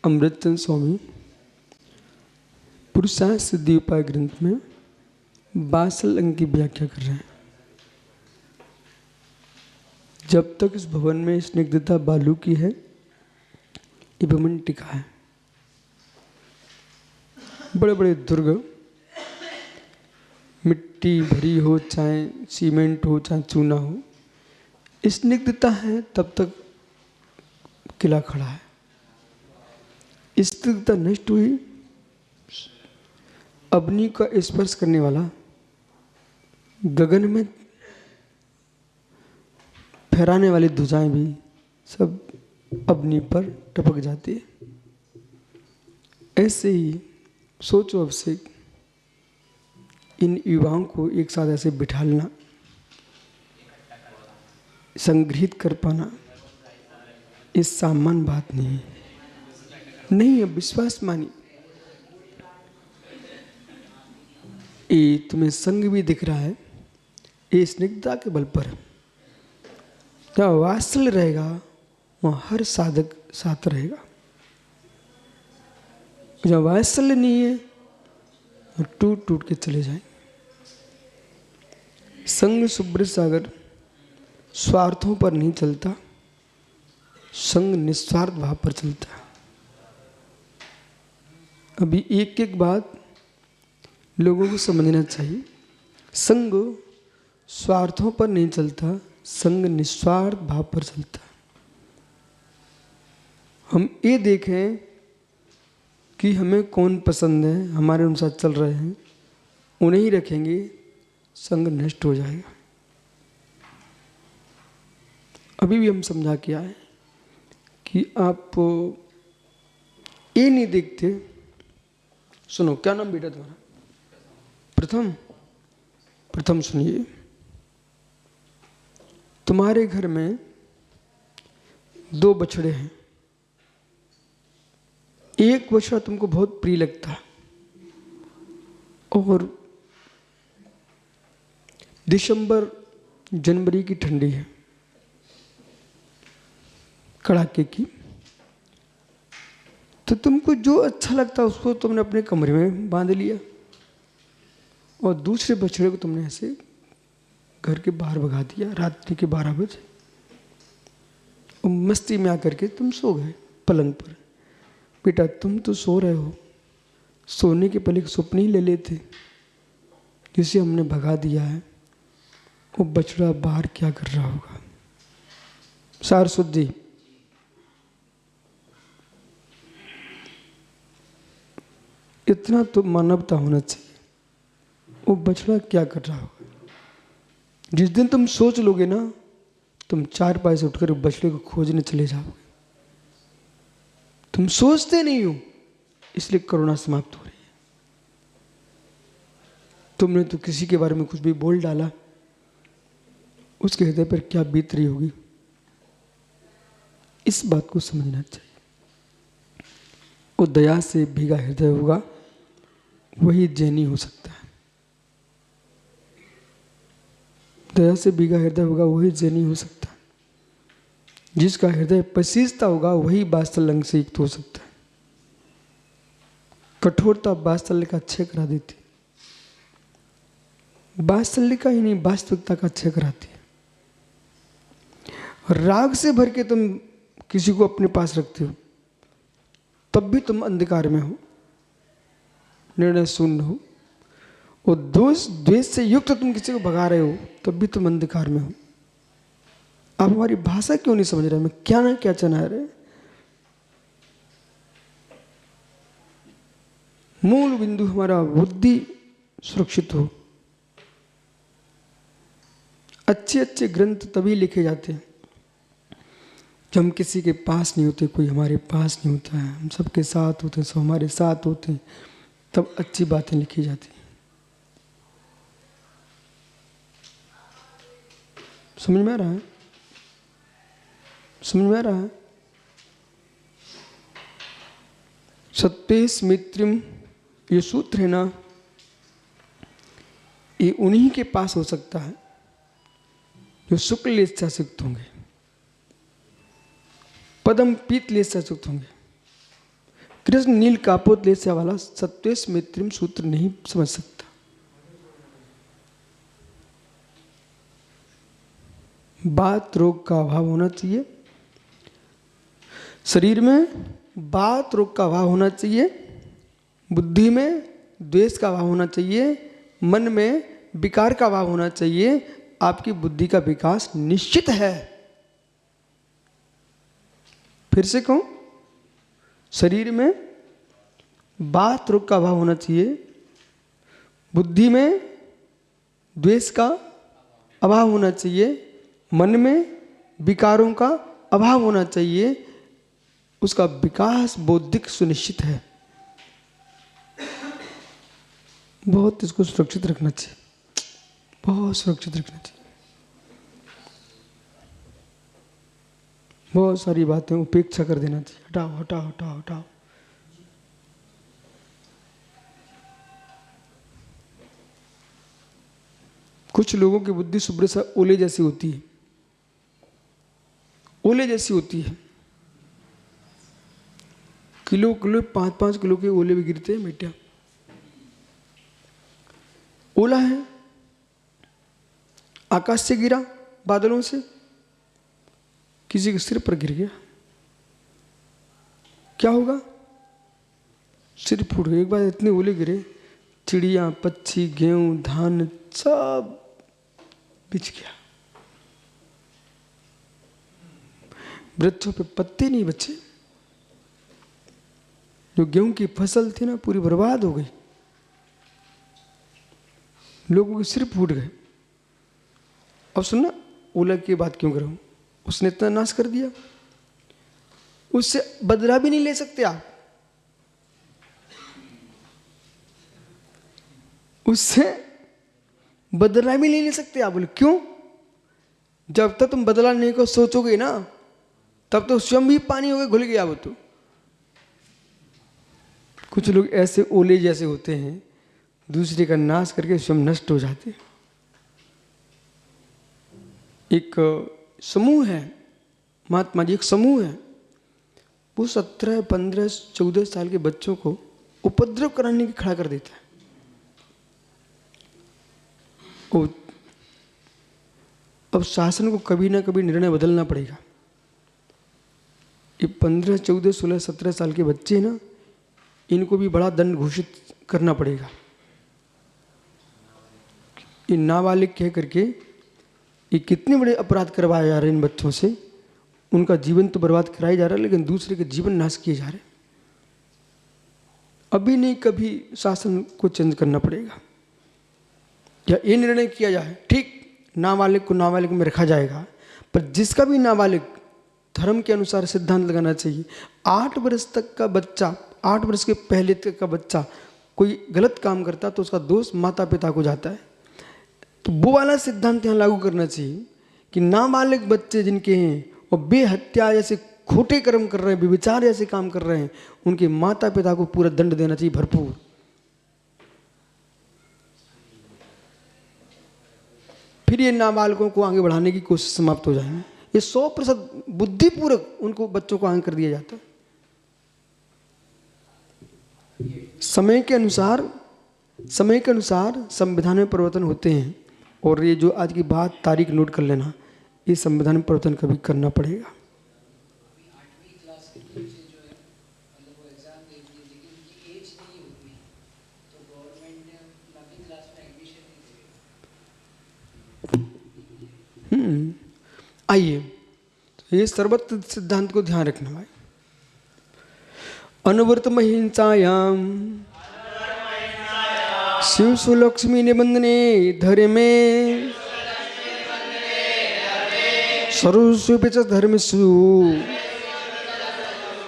अमृतचंद स्वामी पुरुषार्थ सिद्धि उपाय ग्रंथ में बासल अंग की व्याख्या कर रहे हैं। जब तक इस भवन में स्निग्धता बालू की है, ये भवन टिका है। बड़े बड़े दुर्ग मिट्टी भरी हो, चाहे सीमेंट हो, चाहे चूना हो, स्निग्धता है तब तक किला खड़ा है। स्निग्धता नष्ट हुई, अग्नि का स्पर्श करने वाला गगन में फहराने वाली ध्वजाएं भी सब अग्नि पर टपक जाती है। ऐसे ही सोचो अब से इन युवाओं को एक साथ ऐसे बिठालना, संग्रहित कर पाना, ये सामान्य बात नहीं है। नहीं, अब विश्वास मानी। ये तुम्हें संग भी दिख रहा है, ये स्निग्धता के बल पर। जहाँ वात्सल्य रहेगा वहाँ हर साधक साथ रहेगा। जहाँ वात्सल्य नहीं है वो टूट टूट के चले जाएंगे। संग सुब्रत सागर स्वार्थों पर नहीं चलता, संग निस्वार्थ भाव पर चलता है। अभी एक एक बात लोगों को समझना चाहिए। संग स्वार्थों पर नहीं चलता, संग निस्वार्थ भाव पर चलता है। हम ये देखें कि हमें कौन पसंद है, हमारे अनुसार चल रहे हैं, उन्हें ही रखेंगे, संग नष्ट हो जाएगा। अभी भी हम समझा के आए कि आप ये नहीं देखते। सुनो, क्या नाम बेटा तुम्हारा? प्रथम। प्रथम सुनिए, तुम्हारे घर में 2 बछड़े हैं। एक बछड़ा तुमको बहुत प्रिय लगता है और दिसंबर जनवरी की ठंडी है, कड़ाके की, तो तुमको जो अच्छा लगता है उसको तुमने अपने कमरे में बांध लिया और दूसरे बछड़े को तुमने ऐसे घर के बाहर भगा दिया रात्रि के 12 बजे। और मस्ती में आकर के तुम सो गए पलंग पर। बेटा, तुम तो सो रहे हो, सोने के पहले एक सपने ही ले लेते, जिसे हमने भगा दिया है। वो बछड़ा बाहर क्या कर रहा होगा? सार शुद्धि। इतना तो मानवता होना चाहिए। वो बछड़ा क्या कर रहा होगा? जिस दिन तुम सोच लोगे ना, तुम 4 पाए से उठकर बछड़े को खोजने चले जाओगे। तुम सोचते नहीं हो, इसलिए करुणा समाप्त हो रही है। तुमने तो किसी के बारे में कुछ भी बोल डाला, उसके हृदय पर क्या बीत रही होगी, इस बात को समझना चाहिए। वो दया से भीगा हृदय होगा, वही जैनी हो सकता है। दया से भीगा हृदय होगा, वही जैनी हो सकता है। जिसका हृदय पसीजता होगा वही वात्सल्य अंग से युक्त हो सकता है। कठोरता वात्सल्य का क्षय करा देती, वात्सल्य का ही नहीं वास्तविकता का क्षय कराती है। राग से भर के तुम किसी को अपने पास रखते हो, तब भी तुम अंधकार में हो, निर्णय शून्य हो। और द्वेष से युक्त तुम किसी को भगा रहे हो, तब भी तुम अंधकार में हो। आप हमारी भाषा क्यों नहीं समझ रहे? मैं क्या ना क्या चना रहे। मूल बिंदु हमारा बुद्धि सुरक्षित हो। अच्छे अच्छे ग्रंथ तभी लिखे जाते हैं जब हम किसी के पास नहीं होते, कोई हमारे पास नहीं होता है, हम सबके साथ होते हैं, सब हमारे साथ होते हैं, तब अच्छी बातें लिखी जाती हैं। समझ में आ रहा है? समझ में आ रहा है? सत्पेश मित्रिम, ये सूत्र है ना, ये उन्हीं के पास हो सकता है जो शुक्ल इच्छा से युक्त होंगे, पदम पीत ले युक्त होंगे। कृष्ण नील कापोद्लेस्य वाला सत्वेश मैत्रिम सूत्र नहीं समझ सकता। बात रोग का अभाव होना चाहिए, शरीर में बात रोग का अभाव होना चाहिए, बुद्धि में द्वेष का अभाव होना चाहिए, मन में विकार का अभाव होना चाहिए। आपकी बुद्धि का विकास निश्चित है। फिर से कहूं, शरीर में बात रोग का अभाव होना चाहिए, बुद्धि में द्वेष का अभाव होना चाहिए, मन में विकारों का अभाव होना चाहिए। उसका विकास बौद्धिक सुनिश्चित है। बहुत इसको सुरक्षित रखना चाहिए, बहुत सुरक्षित रखना चाहिए। बहुत सारी बातें उपेक्षा कर देना चाहिए, हटाओ हटाओ हटाओ हटाओ। कुछ लोगों की बुद्धि सुबह से ओले जैसी होती है, ओले जैसी होती है। किलो किलो 5-5 किलो के ओले भी गिरते हैं बेटा। ओला है, आकाश से गिरा, बादलों से, किसी के सिर पर गिर गया, क्या होगा? सिर फूट गया। एक बार इतने ओले गिरे, चिड़िया, पक्षी, गेहूं, धान सब बिछ गया। वृक्षों पे पत्ते नहीं बचे। जो गेहूं की फसल थी ना, पूरी बर्बाद हो गई। लोगों के सिर फूट गए। अब सुनना, ओला की बात क्यों करूं? उसने इतना नाश कर दिया, उससे बदला भी नहीं ले सकते आप। उससे बदला भी नहीं ले सकते आप। बोले क्यों? जब तक तुम बदला लेने को सोचोगे ना, तब तो स्वयं भी पानी हो गए, घुल गया वो। तो कुछ लोग ऐसे ओले जैसे होते हैं, दूसरे का नाश करके स्वयं नष्ट हो जाते हैं। एक समूह है, महात्मा जी, एक समूह है, वो 17, 15, 14 साल के बच्चों को उपद्रव कराने के खड़ा कर देता है। अब शासन को कभी ना कभी निर्णय बदलना पड़ेगा। ये 15, 14, 16, 17 साल के बच्चे ना, इनको भी बड़ा दंड घोषित करना पड़ेगा। ये नाबालिग कह करके ये कितने बड़े अपराध करवाए जा रहे हैं इन बच्चों से। उनका जीवन तो बर्बाद कराया जा रहा है, लेकिन दूसरे के जीवन नाश किए जा रहे हैं। अभी नहीं कभी शासन को चेंज करना पड़ेगा, या ये निर्णय किया जाए, ठीक नाबालिग को नाबालिग में रखा जाएगा, पर जिसका भी नाबालिग धर्म के अनुसार सिद्धांत लगाना चाहिए। 8 वर्ष तक का बच्चा, 8 वर्ष के पहले तक का बच्चा कोई गलत काम करता तो उसका दोष माता पिता को जाता है। तो वो वाला सिद्धांत यहाँ लागू करना चाहिए कि नाबालिग बच्चे जिनके हैं और बेहत्या जैसे खोटे कर्म कर रहे हैं, व्यभिचार जैसे काम कर रहे हैं, उनके माता पिता को पूरा दंड देना चाहिए, भरपूर। फिर ये नाबालिगों को आगे बढ़ाने की कोशिश समाप्त हो जाएगी। ये 100% बुद्धिपूर्वक उनको, बच्चों को आगे कर दिया जाता है। समय के अनुसार संविधान में परिवर्तन होते हैं। और ये जो आज की बात, तारीख नोट कर लेना, ये संविधान में परिवर्तन कभी करना पड़ेगा। आइए, तो ये सर्वत्र सिद्धांत को ध्यान रखना भाई। अनुवर्तम हिंसायाम शिव सुलक्ष्मी निबंधने धर्मे सर्वस्व धर्मसु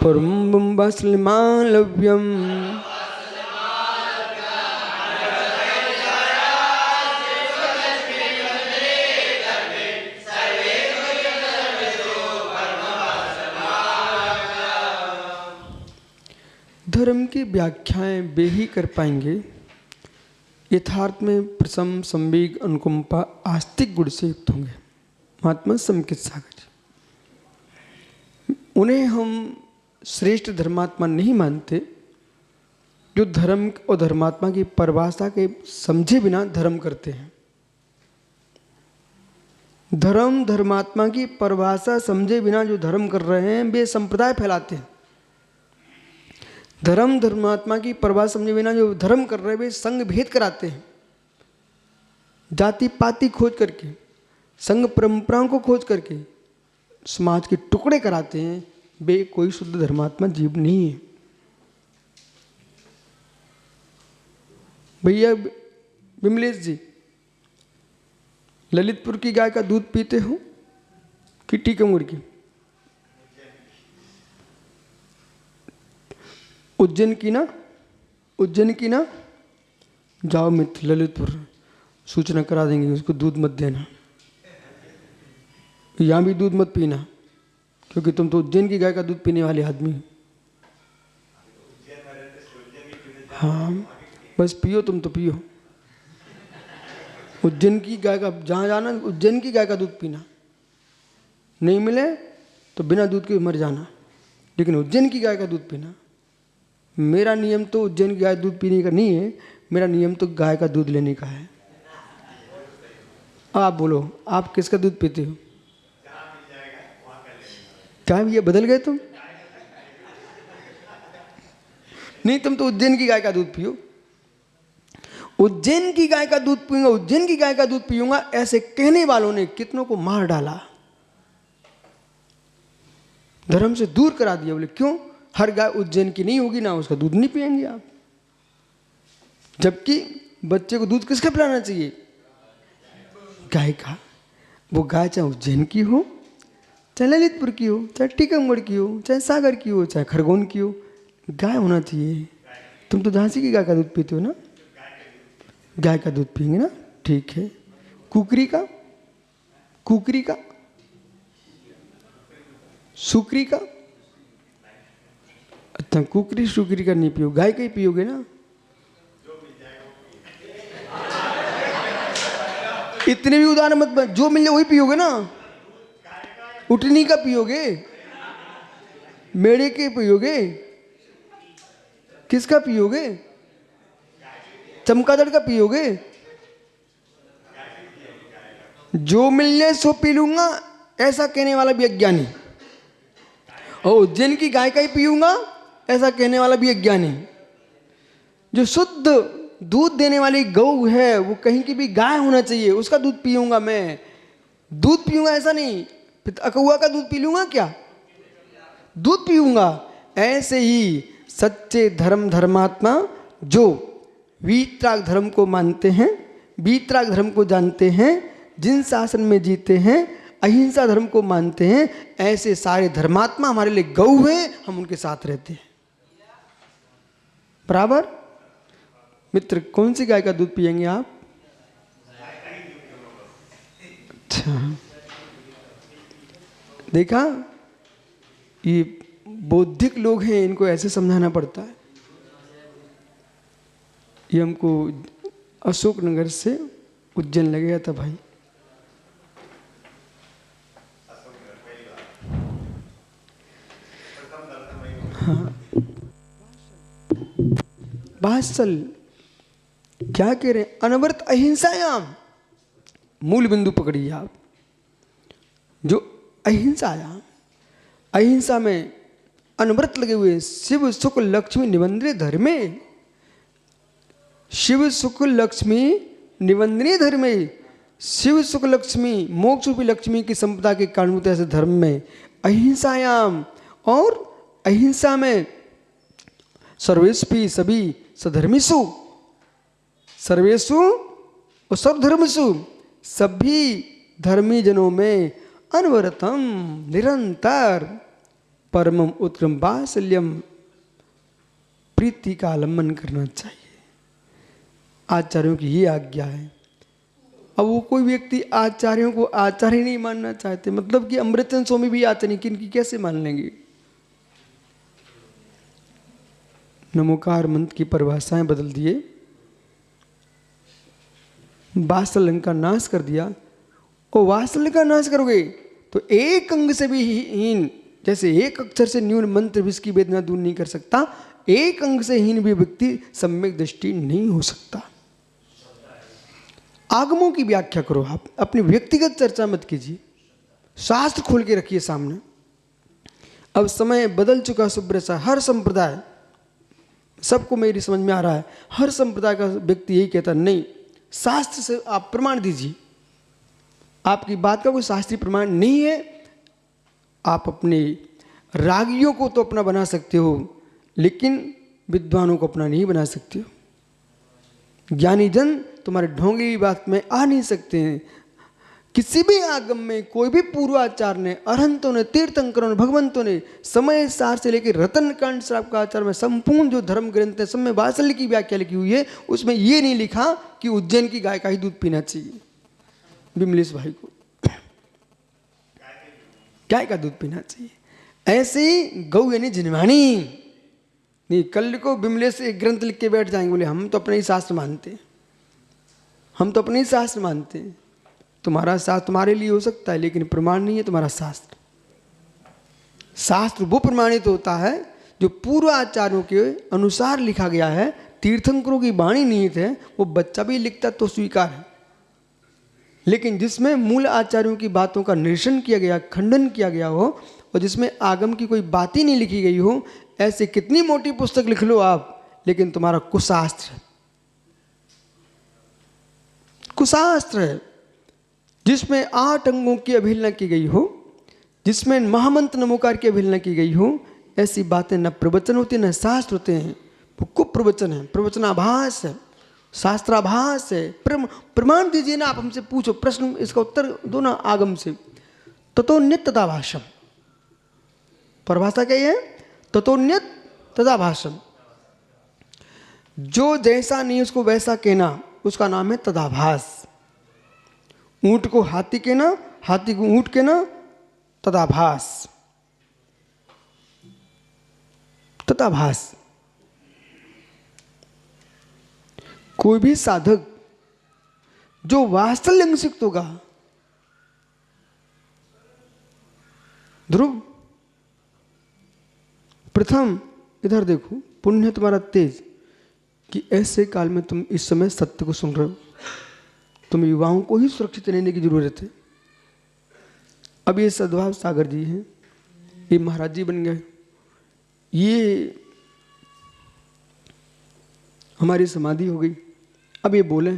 परम वात्सल्यमालव्यम। धर्म की व्याख्याएं वे ही कर पाएंगे यथार्थ में प्रसम, संवेग, अनुकंपा, आस्तिक गुण से युक्त होंगे। महात्मा समकित सागर जी, उन्हें हम श्रेष्ठ धर्मात्मा नहीं मानते, जो धर्म और धर्मात्मा की परिभाषा के समझे बिना धर्म करते हैं। धर्म धर्मात्मा की परिभाषा समझे बिना जो धर्म कर रहे हैं वे संप्रदाय फैलाते हैं। धर्म धर्मात्मा की परिभाषा समझे बिना जो धर्म कर रहे हैं वे संघ भेद कराते हैं। जाति पाति खोज करके, संघ परंपराओं को खोज करके समाज के टुकड़े कराते हैं। वे कोई शुद्ध धर्मात्मा जीव नहीं है। भैया विमलेश जी, ललितपुर की गाय का दूध पीते हो कि टीकमगढ़ की? उज्जैन की ना, उज्जैन की ना? जाओ मित्र ललितपुर, सूचना करा देंगे, उसको दूध मत देना, यहाँ भी दूध मत पीना, क्योंकि तुम तो उज्जैन की गाय का दूध पीने वाले आदमी। हाँ बस पियो, तुम तो पियो। उज्जैन की गाय का जहाँ जाना, उज्जैन की गाय का दूध पीना, नहीं मिले तो बिना दूध के मर जाना, लेकिन उज्जैन की गाय का दूध पीना। मेरा नियम तो उज्जैन की गाय दूध पीने का नहीं है, मेरा नियम तो गाय का दूध लेने का है। आप बोलो, आप किसका दूध पीते हो? क्या भैया बदल गए तुम? नहीं, तुम तो उज्जैन की गाय का दूध पियो। उज्जैन की गाय का दूध पीऊंगा, उज्जैन की गाय का दूध पीऊंगा, ऐसे कहने वालों ने कितनों को मार डाला, धर्म से दूर करा दिया। बोले क्यों? हर गाय उज्जैन की नहीं होगी ना, उसका दूध नहीं पिएंगे आप। जबकि बच्चे को दूध किसका पिलाना चाहिए? गाय का। वो गाय चाहे उज्जैन की हो, चाहे ललितपुर की हो, चाहे टीकमगढ़ की हो, चाहे सागर की हो, चाहे खरगोन की हो, गाय होना चाहिए। तुम तो झांसी की गाय का दूध पीते हो ना? गाय का दूध पिएंगे ना, ठीक है। कुकरी का, कुकरी का, सुकरी का? अच्छा, कुकरी सुकरी का नहीं पियो, गाय का ही पियोगे ना। इतने भी उदाहरण मत बन, जो मिल जाए वही पियोगे ना। उठनी का पियोगे, मेढ़े के पियोगे, किसका पियोगे? चमगादड़ का पियोगे? जो मिल जाए सो पी लूंगा, ऐसा कहने वाला भी अज्ञानी। और उज्जैन की गाय का ही पीऊंगा, ऐसा कहने वाला भी अज्ञानी। जो शुद्ध दूध देने वाली गौ है, वो कहीं की भी गाय होना चाहिए, उसका दूध पीऊंगा मैं। दूध पीऊंगा ऐसा नहीं, अकौआ का दूध पी लूंगा क्या? दूध पीऊंगा। ऐसे ही सच्चे धर्म धर्मात्मा जो वीतराग धर्म को मानते हैं, वीतराग धर्म को जानते हैं, जिन शासन में जीते हैं, अहिंसा धर्म को मानते हैं, ऐसे सारे धर्मात्मा हमारे लिए गौ हैं, हम उनके साथ रहते हैं। बराबर? मित्र, कौन सी गाय का दूध पिएंगे आप? अच्छा, देखा, ये बौद्धिक लोग हैं, इनको ऐसे समझाना पड़ता है। ये हमको अशोकनगर से उज्जैन लग गया था भाई। हाँ, बासल क्या कह रहे हैं? अनवरत अहिंसायाम, मूल बिंदु पकड़िए आप। जो अहिंसायाम, अहिंसा में अनवरत लगे हुए, शिव शुक्ल लक्ष्मी निबंधने धर्मे, शिव शुक्ल लक्ष्मी निबंधने धर्मे, शिव शुक्ल लक्ष्मी मोक्ष रूपी लक्ष्मी की संपदा के कारणभूत ऐसे धर्म में अहिंसायाम, और अहिंसा में सर्वेष्वि सभी सधर्मिषु, सर्वेषु और सर्वधर्मसु, सभी धर्मी जनों में अनवरतम निरंतर परमम उत्क्रम वात्सल्यम प्रीति का आलम्बन करना चाहिए। आचार्यों की ये आज्ञा है। अब वो कोई व्यक्ति आचार्यों को आचार्य नहीं मानना चाहते, मतलब कि अमृतचंद स्वामी भी आचार्य, किनकी कैसे मान लेंगे? नमोकार मंत्र की परिभाषाएं बदल दिए, वात्सल्य का नाश कर दिया। और वात्सल्य का नाश करोगे तो एक अंग से भी हीन, जैसे एक अक्षर से न्यून मंत्र भी इसकी वेदना दूर नहीं कर सकता, एक अंग से हीन भी व्यक्ति सम्यक दृष्टि नहीं हो सकता। आगमों की व्याख्या करो, आप अपनी व्यक्तिगत चर्चा मत कीजिए, शास्त्र खोल के रखिए सामने। अब समय बदल चुका सुब्रत सा, हर संप्रदाय, सबको मेरी समझ में आ रहा है, हर संप्रदाय का व्यक्ति यही कहता नहीं, शास्त्र से आप प्रमाण दीजिए। आपकी बात का कोई शास्त्रीय प्रमाण नहीं है, आप अपने रागियों को तो अपना बना सकते हो, लेकिन विद्वानों को अपना नहीं बना सकते हो। ज्ञानी जन तुम्हारे ढोंगी बात में आ नहीं सकते हैं। किसी भी आगम में कोई भी पूर्वाचार ने, अरहंतों ने, तीर्थंकरों ने, भगवंतों ने समय सार से लेकर रतनकांड श्राप का आचार में संपूर्ण जो धर्म ग्रंथ है सब में वात्सल्य की व्याख्या लिखी हुई है, उसमें ये नहीं लिखा कि उज्जैन की गाय का ही दूध पीना चाहिए। विमलेश भाई को गाय का दूध पीना चाहिए, ऐसे ही गौ यानी जिनवाणी नहीं। कल को विमलेश एक ग्रंथ लिख के बैठ जाएंगे, बोले हम तो अपने ही शास्त्र मानते हैं, हम तो अपने ही शास्त्र मानते हैं। तुम्हारा शास्त्र तुम्हारे लिए हो सकता है, लेकिन प्रमाण नहीं है तुम्हारा शास्त्र। शास्त्र वो प्रमाणित होता है जो पूर्व आचार्यों के अनुसार लिखा गया है। तीर्थंकरों की वाणी निहित है, वो बच्चा भी लिखता तो स्वीकार है, लेकिन जिसमें मूल आचार्यों की बातों का निरसन किया गया, खंडन किया गया हो, और जिसमें आगम की कोई बात ही नहीं लिखी गई हो, ऐसे कितनी मोटी पुस्तक लिख लो आप, लेकिन तुम्हारा कुशास्त्र है, कुशास्त्र है, जिसमें 8 अंगों की अवहेलना की गई हो, जिसमें महामंत्र नमोकार की अवहेलना की गई हो, ऐसी बातें न प्रवचन होते न शास्त्र होते हैं। वो कुप्रवचन है, प्रवचनाभास है, शास्त्राभास है। प्रमाण दीजिए ना, आप हमसे पूछो प्रश्न, इसका उत्तर दो ना आगम से। ततोन्यत तथा भाषम, परिभाषा क्या है? ततोन्यत तथा भाषम। जो जैसा नहीं उसको वैसा कहना, उसका नाम है तदाभास। ऊंट को हाथी कहना, हाथी को ऊंट कहना, तदाभास, तदाभास। कोई भी साधक जो वात्सल्य में सिक्त होगा, ध्रुव प्रथम इधर देखो, पुण्य तुम्हारा तेज कि ऐसे काल में तुम इस समय सत्य को सुन रहे हो। तुम युवाओं को ही सुरक्षित रहने की जरूरत है। अब ये सद्भाव सागर जी हैं, ये महाराज जी बन गए, ये हमारी समाधि हो गई। अब ये बोले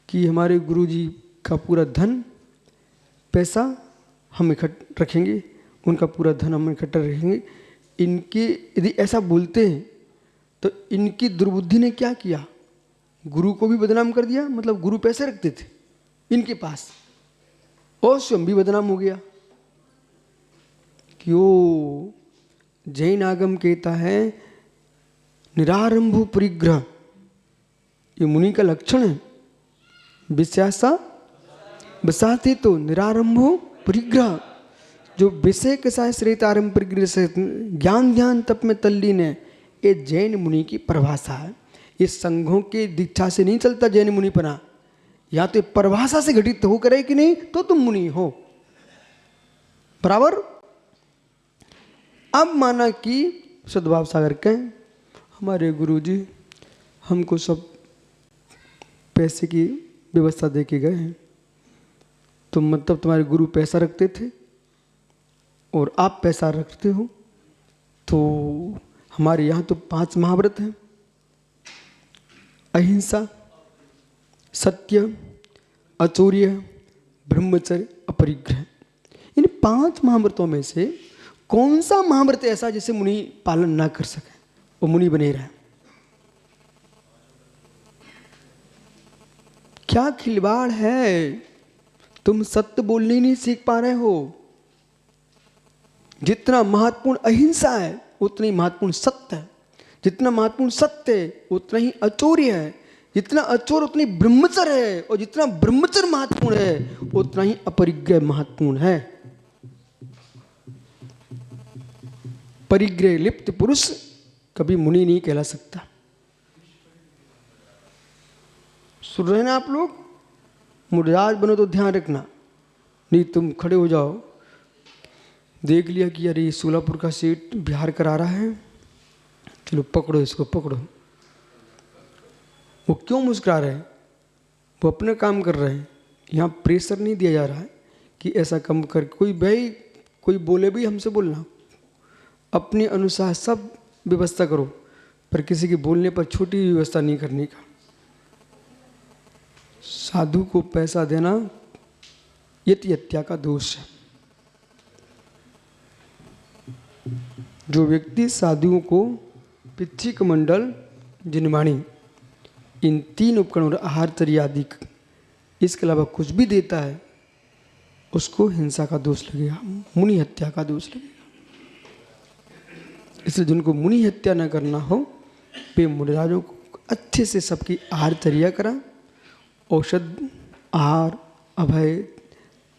कि हमारे गुरु जी का पूरा धन पैसा हम इकट्ठा रखेंगे, उनका पूरा धन हम इकट्ठा रखेंगे। इनके यदि ऐसा बोलते हैं तो इनकी दुर्बुद्धि ने क्या किया, गुरु को भी बदनाम कर दिया। मतलब गुरु पैसे रखते थे इनके पास, और स्वयं भी बदनाम हो गया। क्यों? जैन आगम कहता है निरारंभ परिग्रह, ये मुनि का लक्षण है। विषयासा बसाते तो निरारंभो परिग्रह, जो विषय के साथ श्रेतारंभ परिग्रह से ज्ञान ध्यान तप में तल्लीन है, ये जैन मुनि की परिभाषा है। ये संघों के दीक्षा से नहीं चलता जैन मुनि पना, या तो परिभाषा से घटित हो करे कि नहीं तो तुम मुनि हो, बराबर। अब माना कि सद्भाव सागर कहें हमारे गुरुजी हमको सब पैसे की व्यवस्था दे के गए हैं, तो मतलब तुम्हारे गुरु पैसा रखते थे और आप पैसा रखते हो। तो हमारे यहाँ तो 5 महाव्रत हैं, अहिंसा, सत्य, अचौर्य, ब्रह्मचर्य, अपरिग्रह। इन 5 महाव्रतों में से कौन सा महाव्रत ऐसा जिसे मुनि पालन ना कर सके, वो मुनि बने रहे? क्या खिलवाड़ है? तुम सत्य बोलने नहीं सीख पा रहे हो। जितना महत्वपूर्ण अहिंसा है उतना ही महत्वपूर्ण सत्य है, जितना महत्वपूर्ण सत्य है उतना ही अचौर्य है, जितना अचौर्य उतनी ब्रह्मचर्य है, और जितना ब्रह्मचर्य महत्वपूर्ण है उतना ही अपरिग्रह महत्वपूर्ण है। परिग्रह लिप्त पुरुष कभी मुनि नहीं कहला सकता। सुन रहे ना आप लोग? मुराद बनो तो ध्यान रखना, नहीं तुम खड़े हो जाओ देख लिया कि अरे ये सोलापुर का सेठ बिहार करा रहा है, चलो पकड़ो इसको पकड़ो। वो क्यों मुस्कुरा रहे हैं? वो अपना काम कर रहे हैं। यहाँ प्रेशर नहीं दिया जा रहा है कि ऐसा कम कर, कोई भाई कोई बोले भी हमसे बोलना, अपने अनुसार सब व्यवस्था करो, पर किसी के बोलने पर छोटी व्यवस्था नहीं करने का। साधु को पैसा देना यति हत्या का दोष है। जो व्यक्ति साधुओं को पिच्छी कमंडल, जिनवाणी, इन 3 उपकरण और आहारचर्या आदि, इसके अलावा कुछ भी देता है, उसको हिंसा का दोष लगेगा, मुनि हत्या का दोष लगेगा। इसलिए जिनको मुनि हत्या न करना हो, वे मुनिराजों को अच्छे से सबकी आहारचर्या करा, औषध, आहार, अभय,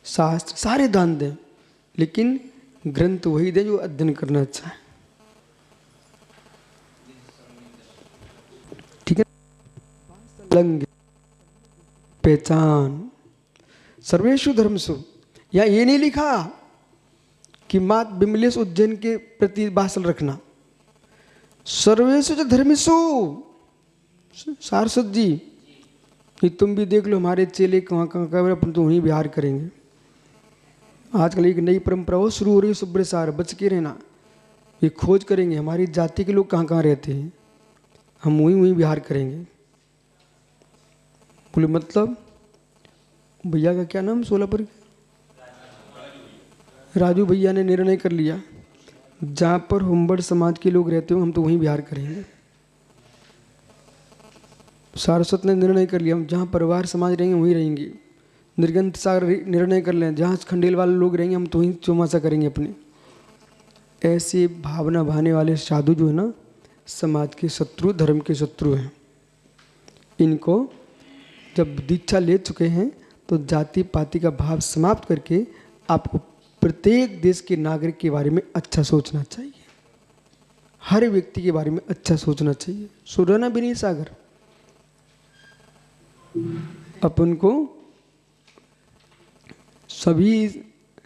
शास्त्र सारे दान दें, लेकिन ग्रंथ वही दें जो अध्ययन करना अच्छा है। ठीक है। लंग पहचान सर्वेषु धर्मसु, या ये नहीं लिखा कि मात बिमलेश उज्जैन के प्रति बासल रखना। सर्वेषु च धर्मेषु, सारस्वत जी ये तुम भी देख लो, हमारे चेले कहाँ कहाँ का, अपन तो वहीं बिहार करेंगे। आजकल एक नई परंपरा वो शुरू हो रही है, सुब्र सार, बच के रहना। ये खोज करेंगे हमारी जाति के लोग कहाँ कहाँ रहते हैं, हम वहीं वहीं बिहार करेंगे। बोले मतलब भैया का क्या नाम, सोलापुर राजू भैया ने निर्णय कर लिया, जहाँ पर हुम्बड़ समाज के लोग रहते हो हम तो वहीं बिहार करेंगे। सारस्वत ने निर्णय कर लिया, हम जहाँ परिवार समाज रहेंगे वहीं रहेंगे। निर्गंत सागर निर्णय कर लें, जहाँ खंडेल वाले लोग रहेंगे हम तो वहीं चौमासा करेंगे अपने। ऐसे भावना भाने वाले साधु जो है ना, समाज के शत्रु, धर्म के शत्रु हैं। इनको जब दीक्षा ले चुके हैं तो जाति पाति का भाव समाप्त करके आपको प्रत्येक देश के नागरिक के बारे में अच्छा सोचना चाहिए, हर व्यक्ति के बारे में अच्छा सोचना चाहिए। सुरना भी नहीं सागर, अपन को सभी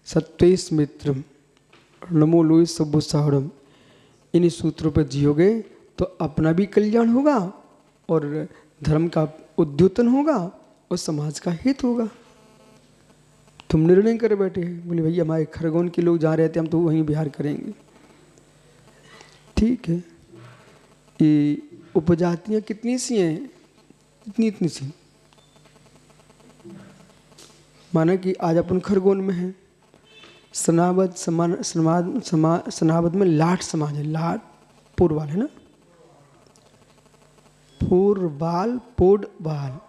सत्वेश मित्रम नमो लोई सबो साहड़म, इन सूत्रों पर जियोगे तो अपना भी कल्याण होगा और धर्म का उद्योतन होगा और समाज का हित होगा। तुम निर्णय कर बैठे हैं, बोले भैया हमारे खरगोन के लोग जहाँ रहते हम तो वहीं बिहार करेंगे। ठीक है, ये उपजातियाँ कितनी सी हैं, इतनी सी। माना कि आज अपन खरगोन में हैं, सनावद में लाट समाज है, लाट पोरवाल है ना, पोरवाल पोडवाल,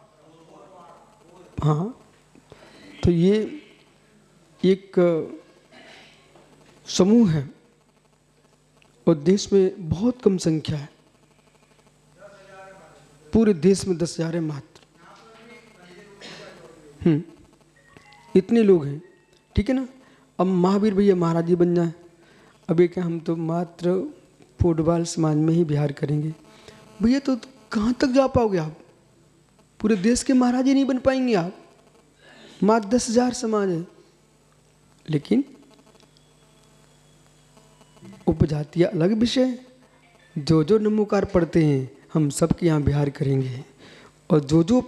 हाँ। तो ये एक समूह है और देश में बहुत कम संख्या है, पूरे देश में 10,000 है मात्र। इतने लोग हैं, ठीक है ना। अब महावीर भैया महाराज जी बन जाए, अब ये क्या हम तो मात्र पोडवाल समाज में ही बिहार करेंगे। भैया तो कहाँ तक जा पाओगे आप, पूरे देश के महाराज ही नहीं बन पाएंगे आप, मात्र 10,000 समाज है। लेकिन उपजातियाँ अलग विषय, जो जो नमोकार पढ़ते हैं हम सबके यहाँ बिहार करेंगे, और जो जो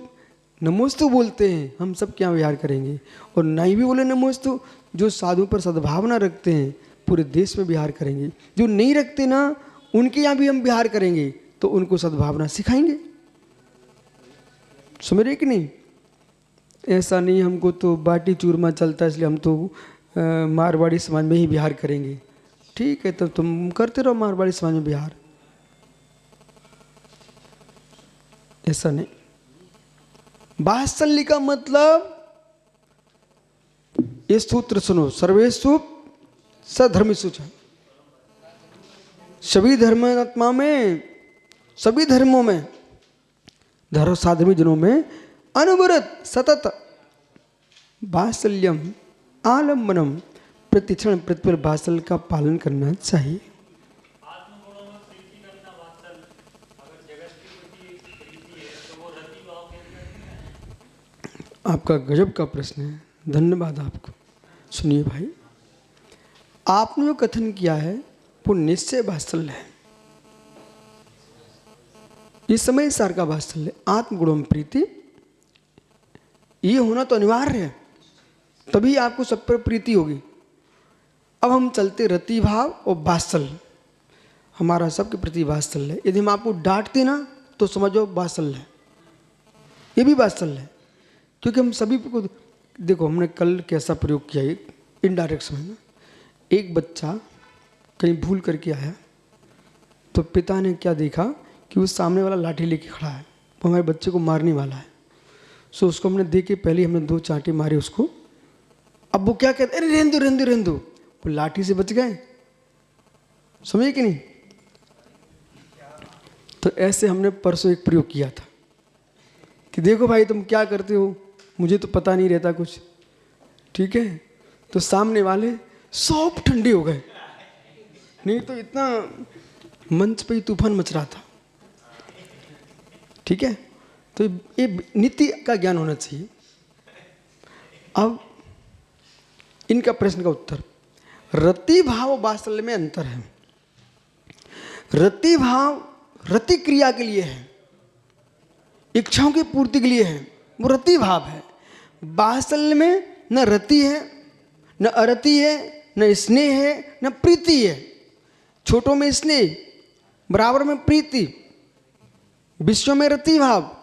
नमोस्तु बोलते हैं हम सबके यहाँ बिहार करेंगे, और नहीं भी बोले नमोस्तु, जो साधु पर सद्भावना रखते हैं पूरे देश में बिहार करेंगे। जो नहीं रखते ना उनके यहाँ भी हम बिहार करेंगे, तो उनको सद्भावना सिखाएंगे। समझ रहे कि नहीं? ऐसा नहीं हमको तो बाटी चूरमा चलता है इसलिए हम तो मारवाड़ी समाज में ही बिहार करेंगे। ठीक है, तो तुम करते रहो मारवाड़ी समाज में बिहार, ऐसा नहीं। वात्सल्य का मतलब ये सूत्र सुनो, सर्वेषु सधर्मेषु च, सभी धर्मात्मा में, सभी धर्मों में, धर्म साधर्मी जनों में अनवरत सतत वात्सल्यम आलम्बनम, प्रतिक्षण प्रतिपल वात्सल्य का पालन करना चाहिए। आपका गजब का प्रश्न है, धन्यवाद आपको। सुनिए भाई, आपने जो कथन किया है वो निश्चय वात्सल्य है। इस समय सार का वात्सल्य आत्मगुणों में प्रीति, ये होना तो अनिवार्य है, तभी आपको सब पर प्रीति होगी। अब हम चलते रति भाव और वात्सल्य, हमारा सबके प्रति वात्सल्य है। यदि हम आपको डांटते ना तो समझो वात्सल्य है, ये भी वात्सल्य है, क्योंकि हम सभी को देखो। हमने कल कैसा प्रयोग किया, एक इनडायरेक्ट समझ में, एक बच्चा कहीं भूल करके आया तो पिता ने क्या देखा कि वो सामने वाला लाठी लेके खड़ा है, वो हमारे बच्चे को मारने वाला है। सो उसको हमने देख के पहले हमने 2 चांटे मारे उसको। अब वो क्या कहते, अरे रहने दो रहने दो रहने दो, वो लाठी से बच गए। समझे कि नहीं? तो ऐसे हमने परसों एक प्रयोग किया था कि देखो भाई तुम क्या करते हो, मुझे तो पता नहीं रहता कुछ, ठीक है। तो सामने वाले सब ठंडे हो गए, नहीं तो इतना मंच पे ही तूफान मच रहा था, ठीक है। तो ये नीति का ज्ञान होना चाहिए। अब इनका प्रश्न का उत्तर, रति भाव और वात्सल्य में अंतर है। रति भाव रति क्रिया के लिए है, इच्छाओं की पूर्ति के लिए है, वो रति भाव है। वात्सल्य में न रति है, न अरति है, न स्नेह है, न प्रीति है। छोटों में स्नेह, बराबर में प्रीति, विश्व में रति भाव।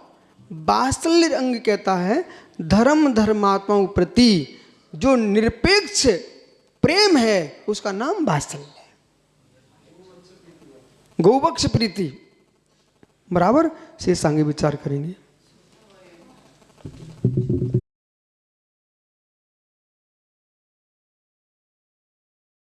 वात्सल्य अंग कहता है धर्म धर्मात्माओं प्रति जो निरपेक्ष प्रेम है उसका नाम वात्सल्य है। गौवक्ष प्रीति, बराबर से आगे विचार करेंगे।